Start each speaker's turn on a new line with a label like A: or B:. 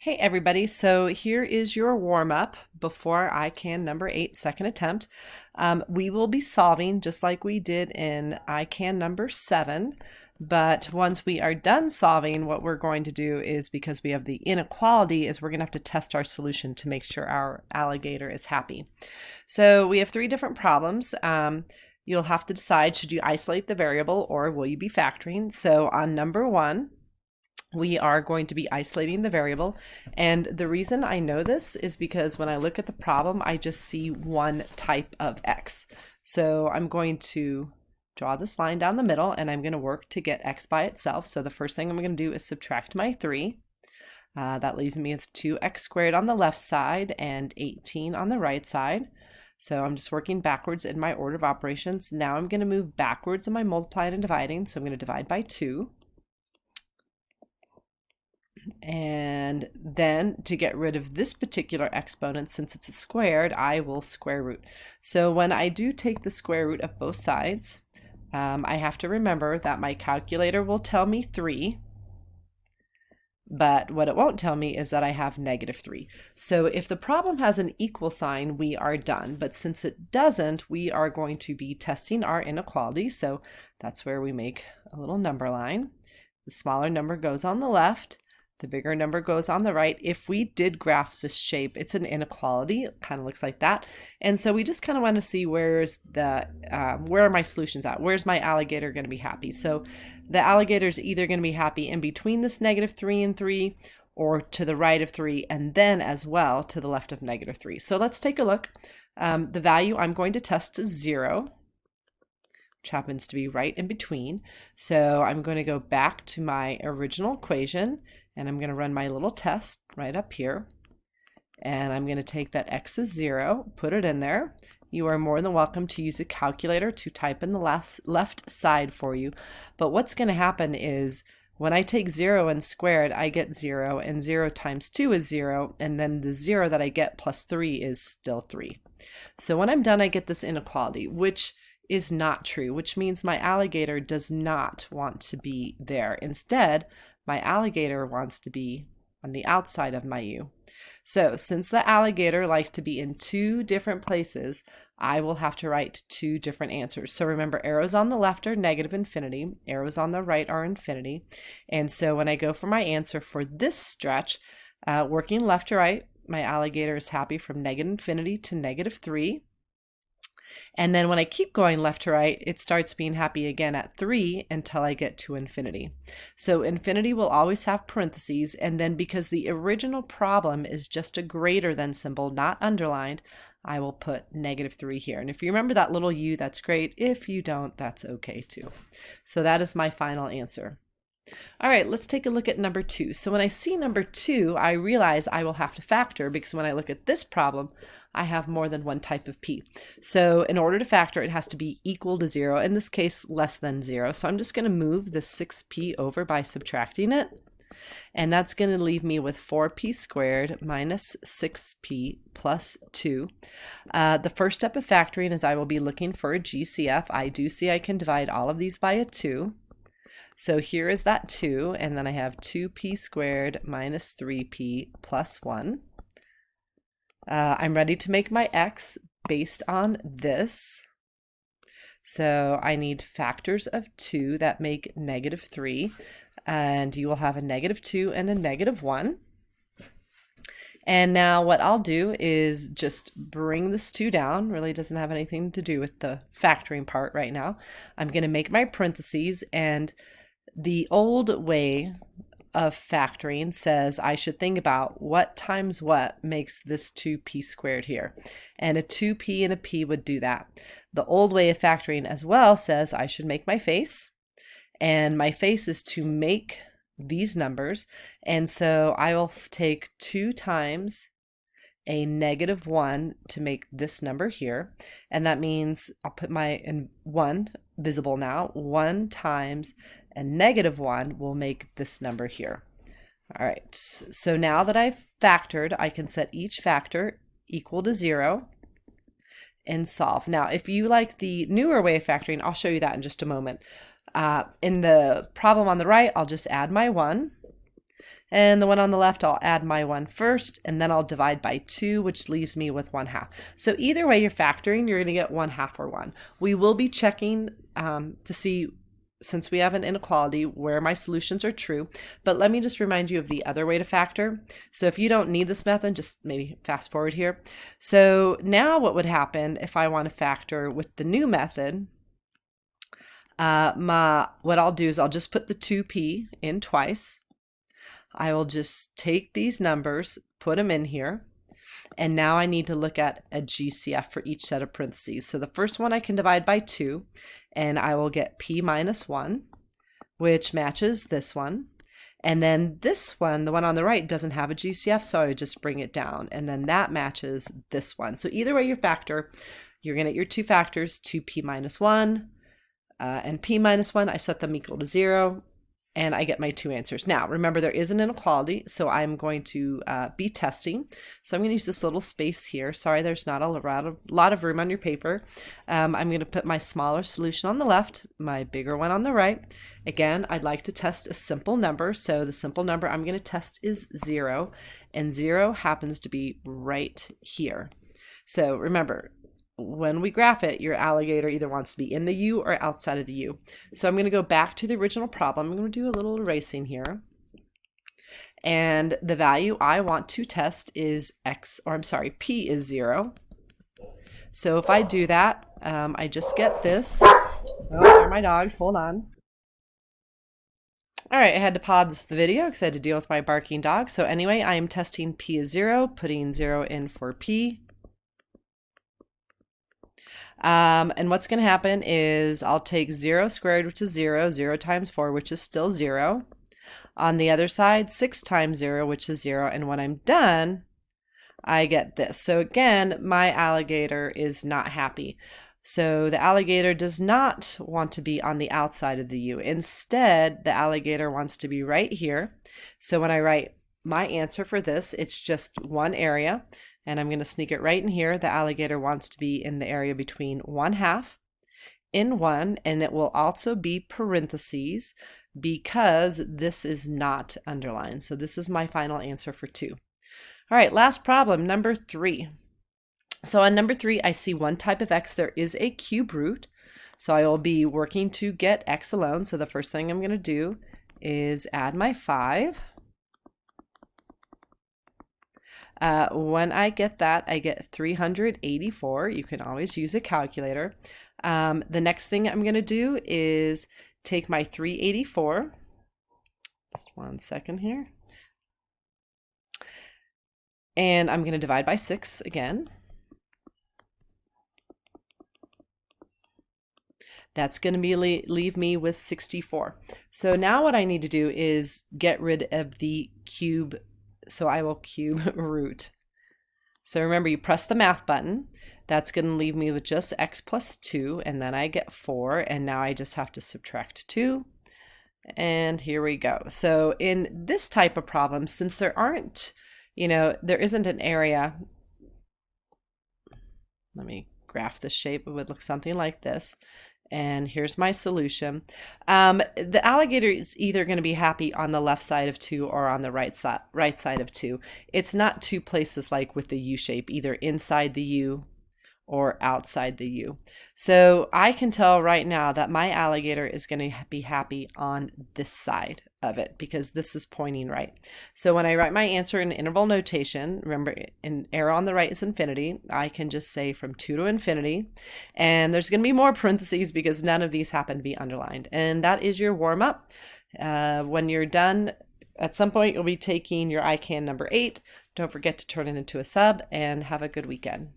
A: Hey everybody, so here is your warm-up before ICANN number 8 second attempt. We will be solving just like we did in ICANN number 7, but once we are done solving, what we're going to do is, because we have the inequality, is we're going to have to test our solution to make sure our alligator is happy. So we have 3 different problems. You'll have to decide, should you isolate the variable or will you be factoring? So on number 1, we are going to be isolating the variable, and the reason I know this is because when I look at the problem I just see one type of x. So I'm going to draw this line down the middle and I'm going to work to get x by itself. So the first thing I'm going to do is subtract my 3. That leaves me with 2x squared on the left side and 18 on the right side. So I'm just working backwards in my order of operations. Now I'm going to move backwards in my multiplying and dividing, so I'm going to divide by 2. And then to get rid of this particular exponent, since it's a squared, I will square root. So when I do take the square root of both sides, I have to remember that my calculator will tell me 3, but what it won't tell me is that I have -3. So if the problem has an equal sign, we are done. But since it doesn't, we are going to be testing our inequality. So that's where we make a little number line. The smaller number goes on the left. The bigger number goes on the right. If we did graph this shape, it's an inequality. It kind of looks like that. And so we just kind of want to see where's the, where are my solutions at? Where's my alligator going to be happy? So the alligator is either going to be happy in between this -3 and 3, or to the right of 3, and then as well to the left of -3. So let's take a look. The value I'm going to test is 0. Which happens to be right in between. So I'm going to go back to my original equation and I'm going to run my little test right up here. And I'm going to take that x is 0, put it in there. You are more than welcome to use a calculator to type in the left side for you. But what's going to happen is when I take 0 and square it, I get 0, and 0 times 2 is 0, and then the 0 that I get plus 3 is still 3. So when I'm done, I get this inequality, which is not true, which means my alligator does not want to be there. Instead, my alligator wants to be on the outside of my U. So since the alligator likes to be in 2 different places, I will have to write 2 different answers. So remember, arrows on the left are -infinity, arrows on the right are infinity. And so when I go for my answer for this stretch, working left to right, my alligator is happy from -infinity to -3. And then when I keep going left to right, it starts being happy again at 3 until I get to infinity. So infinity will always have parentheses, and then because the original problem is just a greater than symbol, not underlined, I will put -3 here. And if you remember that little u, that's great. If you don't, that's okay too. So that is my final answer. All right, let's take a look at number 2. So when I see number 2, I realize I will have to factor, because when I look at this problem, I have more than one type of p. So in order to factor, it has to be equal to 0, in this case less than 0. So I'm just going to move the 6p over by subtracting it, and that's going to leave me with 4p squared minus 6p plus 2. The first step of factoring is I will be looking for a GCF. I do see I can divide all of these by a 2. So here is that 2, and then I have 2p squared minus 3p plus 1. I'm ready to make my x based on this. So I need factors of 2 that make -3, and you will have a -2 and a -1. And now what I'll do is just bring this 2 down. Really doesn't have anything to do with the factoring part right now. I'm going to make my parentheses, and the old way of factoring says I should think about what times what makes this 2p squared here. And a 2p and a p would do that. The old way of factoring as well says I should make my face. And my face is to make these numbers. And so I will take 2 times a -1 to make this number here. And that means I'll put my 1 visible now. 1 times a -1 will make this number here. All right, so now that I've factored, I can set each factor equal to 0 and solve. Now, if you like the newer way of factoring, I'll show you that in just a moment. In the problem on the right, I'll just add my 1. And the one on the left, I'll add my 1 first, and then I'll divide by 2, which leaves me with 1/2. So either way you're factoring, you're going to get 1/2 or 1. We will be checking to see, since we have an inequality, where my solutions are true. But let me just remind you of the other way to factor. So if you don't need this method, just maybe fast forward here. So now what would happen if I want to factor with the new method? What I'll do is I'll just put the 2p in twice. I will just take these numbers, put them in here, and now I need to look at a GCF for each set of parentheses. So the first one I can divide by 2, and I will get p minus 1, which matches this one. And then this one, the one on the right, doesn't have a GCF, so I would just bring it down, and then that matches this one. So either way you factor, you're going to get your two factors, 2p minus 1, and p minus 1, I set them equal to 0, and I get my two answers. Now, remember, there is an inequality, so I'm going to be testing. So I'm going to use this little space here. Sorry, there's not a lot of room on your paper. I'm going to put my smaller solution on the left, my bigger one on the right. Again, I'd like to test a simple number, so the simple number I'm going to test is 0, and 0 happens to be right here. So remember, when we graph it, your alligator either wants to be in the U or outside of the U. So I'm going to go back to the original problem. I'm going to do a little erasing here. And the value I want to test is P is 0. So if I do that, I just get this. Oh, there are my dogs. Hold on. All right, I had to pause the video because I had to deal with my barking dog. So anyway, I am testing P is 0, putting 0 in for P. And what's going to happen is I'll take 0 squared, which is 0, 0 times 4, which is still 0. On the other side, 6 times 0, which is 0. And when I'm done, I get this. So again, my alligator is not happy. So the alligator does not want to be on the outside of the U. Instead, the alligator wants to be right here. So when I write my answer for this, it's just one area. And I'm going to sneak it right in here. The alligator wants to be in the area between 1/2 in 1, and it will also be parentheses because this is not underlined. So this is my final answer for 2. All right, last problem, number 3. So on number 3, I see one type of x. There is a cube root. So I will be working to get x alone. So the first thing I'm going to do is add my 5. When I get that, I get 384. You can always use a calculator. The next thing I'm going to do is take my 384. Just one second here. And I'm going to divide by 6 again. That's going to leave me with 64. So now what I need to do is get rid of the cube. So I will cube root. So remember, you press the math button. That's going to leave me with just x plus 2, and then I get 4, and now I just have to subtract 2. And here we go. So in this type of problem, since there aren't, there isn't an area. Let me graph this shape. It would look something like this. And here's my solution. The alligator is either going to be happy on the left side of 2 or on the right side of 2. It's not two places like with the U shape, either inside the U or outside the U. So I can tell right now that my alligator is going to be happy on this side of it because this is pointing right. So when I write my answer in interval notation, remember, an arrow on the right is infinity. I can just say from 2 to infinity, and there's going to be more parentheses because none of these happen to be underlined. And that is your warm-up. When you're done, at some point you'll be taking your ICANN number 8. Don't forget to turn it into a sub, and have a good weekend.